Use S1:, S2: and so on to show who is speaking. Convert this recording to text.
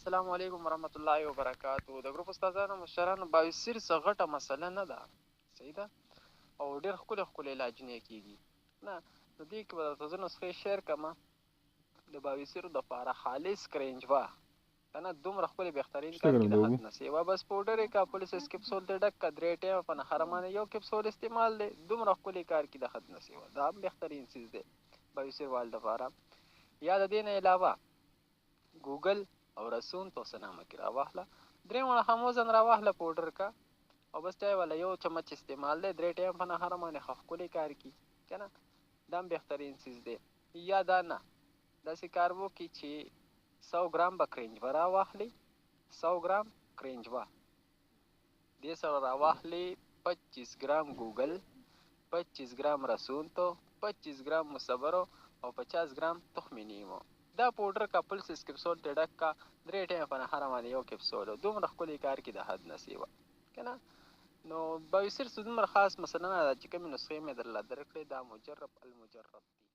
S1: السلام علیکم ورحمۃ اللہ وبرکاتہ. د ګروپ استادانو مشرانو بواسیر څه غټه مسله نه ده، صحیح ده، او ډېر ښکلې ښکلې علاجونه یې کېږي. نه نو دې کې به درته زه نسخې شیر کړمه د بواسیرو دپاره. خالص کرنجوا که نه دومره ښکلې بهترین
S2: شته
S1: کار
S2: ګرم
S1: کې
S2: د
S1: د
S2: اوبو
S1: حد نه سیوا. بس پوډر یې کا پولیسس کپسول ته ډک کا 3 ټایمه په نهاره باندې یو کپسول استعمال دی. دومره ښکلې کار کې د حد نه سیوا. دا هم بهترین څیز دی بواسیر وال دپاره. یا د دې نه علاوه ګوګل او رسون توسنامه کې راواخله، 3 وړه هم وزن راواخله پوډر کا، او بس چای والا یو چمچ استعمال دی 3 ټایم په نهاره باندې ښه ښکلې کار کی که نه. دا هم بهترین څیز دی. یا دا نه داسې کار وکړي چې 100 ګرام به کرنجوه راواخلي، 100 ګرام کرنجوه دې سره راواخلي 25 ګرام ګوګل، 25 ګرام رسون تو، 25 ګرام مصبرو او 50 ګرام تخم نیمو. دا پوډر کا پلسس کپسول ته ډک کا 3 ټایم په نهاره باندې یو کپسول. دومره ښکلې کار کې د حد نه سیوا که نه. نو بواسیر څه دومره خاص مسله نه ده چې کومې نسخې مې درله درکړې. دا مجرب المجرب دي.